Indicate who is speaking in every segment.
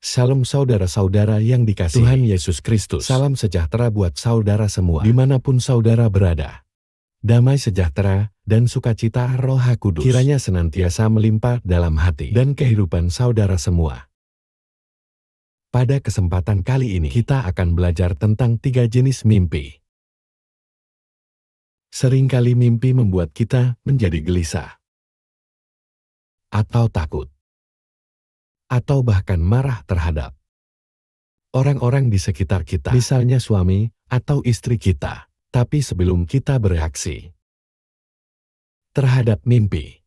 Speaker 1: Salam saudara-saudara yang dikasihi Tuhan Yesus Kristus. Salam sejahtera buat saudara semua, dimanapun saudara berada. Damai sejahtera dan sukacita Roh Kudus kiranya senantiasa melimpah dalam hati dan kehidupan saudara semua. Pada kesempatan kali ini, kita akan belajar tentang 3 jenis mimpi. Seringkali mimpi membuat kita menjadi gelisah, atau takut, atau bahkan marah terhadap orang-orang di sekitar kita, misalnya suami atau istri kita. Tapi sebelum kita bereaksi terhadap mimpi,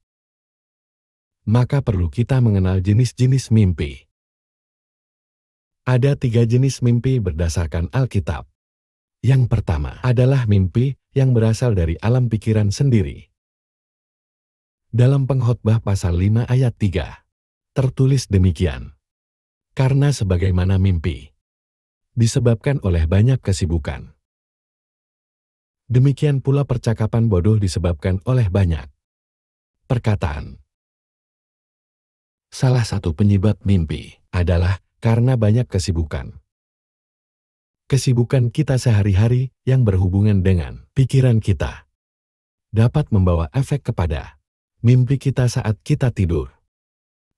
Speaker 1: maka perlu kita mengenal jenis-jenis mimpi. Ada 3 jenis mimpi berdasarkan Alkitab. Yang pertama adalah mimpi yang berasal dari alam pikiran sendiri. Dalam Pengkhotbah pasal 5 ayat 3, tertulis demikian. Karena sebagaimana mimpi disebabkan oleh banyak kesibukan, demikian pula percakapan bodoh disebabkan oleh banyak perkataan. Salah satu penyebab mimpi adalah karena banyak kesibukan. Kesibukan kita sehari-hari yang berhubungan dengan pikiran kita dapat membawa efek kepada mimpi kita saat kita tidur.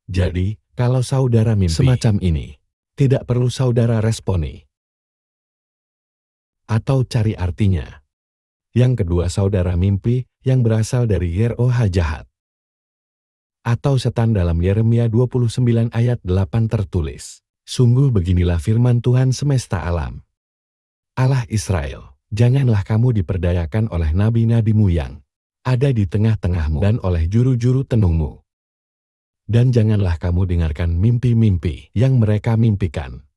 Speaker 1: Jadi, kalau saudara mimpi semacam ini, tidak perlu saudara responi atau cari artinya. Yang kedua, saudara mimpi yang berasal dari roh jahat atau setan. Dalam Yeremia 29 ayat 8 tertulis, sungguh beginilah firman Tuhan semesta alam, Allah Israel, janganlah kamu diperdayakan oleh nabi-nabimu yang ada di tengah-tengahmu dan oleh juru-juru tenungmu. Dan janganlah kamu dengarkan mimpi-mimpi yang mereka mimpikan.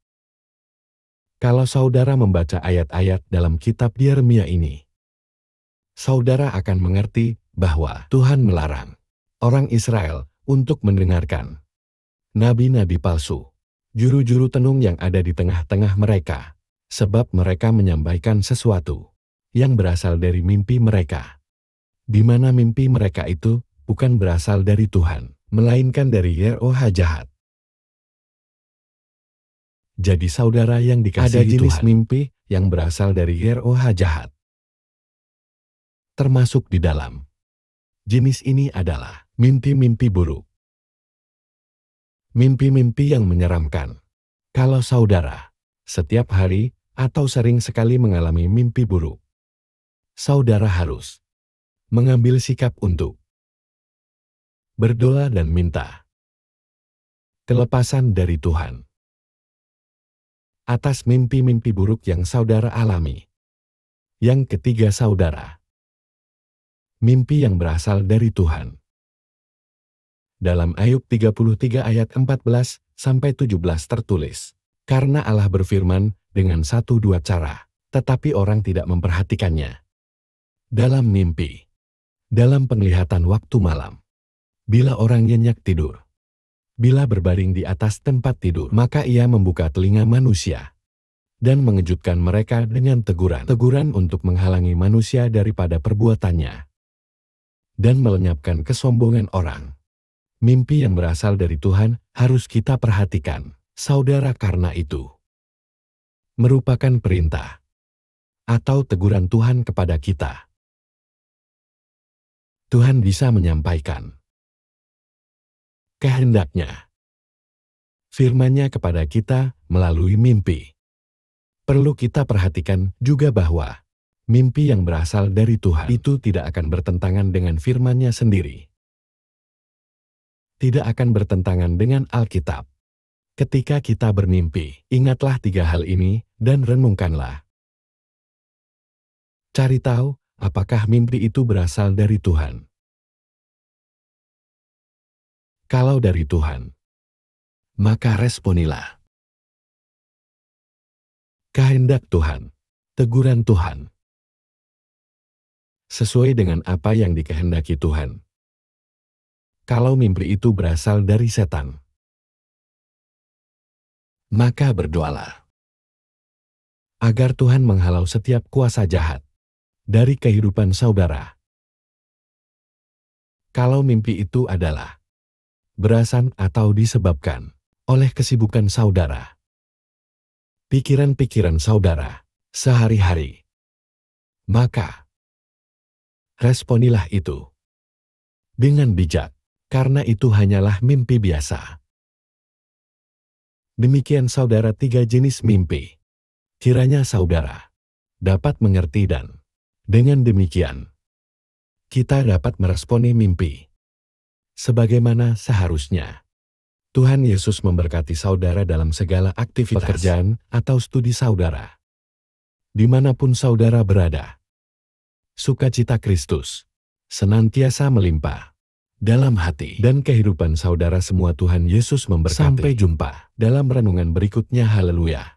Speaker 1: Kalau saudara membaca ayat-ayat dalam kitab Yeremia ini, saudara akan mengerti bahwa Tuhan melarang orang Israel untuk mendengarkan nabi-nabi palsu, juru-juru tenung yang ada di tengah-tengah mereka, sebab mereka menyampaikan sesuatu yang berasal dari mimpi mereka, di mana mimpi mereka itu bukan berasal dari Tuhan, melainkan dari roh jahat. Jadi saudara yang dikasihi Tuhan, ada jenis mimpi yang berasal dari roh jahat. Termasuk di dalam jenis ini adalah mimpi-mimpi buruk. Mimpi-mimpi yang menyeramkan. Kalau saudara setiap hari atau sering sekali mengalami mimpi buruk, saudara harus mengambil sikap untuk berdoa dan minta kelepasan dari Tuhan atas mimpi-mimpi buruk yang saudara alami. Yang ketiga, saudara, mimpi yang berasal dari Tuhan. Dalam Ayub 33 ayat 14-17 tertulis, karena Allah berfirman dengan 1-2 cara, tetapi orang tidak memperhatikannya. Dalam mimpi, dalam penglihatan waktu malam, bila orang nyenyak tidur, bila berbaring di atas tempat tidur, maka ia membuka telinga manusia dan mengejutkan mereka dengan teguran untuk menghalangi manusia daripada perbuatannya dan melenyapkan kesombongan orang. Mimpi yang berasal dari Tuhan harus kita perhatikan, saudara, karena itu merupakan perintah atau teguran Tuhan kepada kita. Tuhan bisa menyampaikan kehendaknya, firman-Nya kepada kita melalui mimpi. Perlu kita perhatikan juga bahwa mimpi yang berasal dari Tuhan itu tidak akan bertentangan dengan firman-Nya sendiri. Tidak akan bertentangan dengan Alkitab. Ketika kita bermimpi, ingatlah 3 hal ini dan renungkanlah. Cari tahu apakah mimpi itu berasal dari Tuhan. Kalau dari Tuhan, maka responilah. Kehendak Tuhan, teguran Tuhan, sesuai dengan apa yang dikehendaki Tuhan. Kalau mimpi itu berasal dari setan, maka berdoalah agar Tuhan menghalau setiap kuasa jahat dari kehidupan saudara. Kalau mimpi itu adalah berasal atau disebabkan oleh kesibukan saudara. Pikiran-pikiran saudara sehari-hari. Maka, responilah itu dengan bijak, karena itu hanyalah mimpi biasa. Demikian saudara 3 jenis mimpi. Kiranya saudara dapat mengerti dan dengan demikian, kita dapat meresponi mimpi sebagaimana seharusnya. Tuhan Yesus memberkati saudara dalam segala aktivitas pekerjaan atau studi saudara. Dimanapun saudara berada, sukacita Kristus senantiasa melimpah dalam hati dan kehidupan saudara semua. Tuhan Yesus memberkati. Sampai jumpa dalam renungan berikutnya. Haleluya.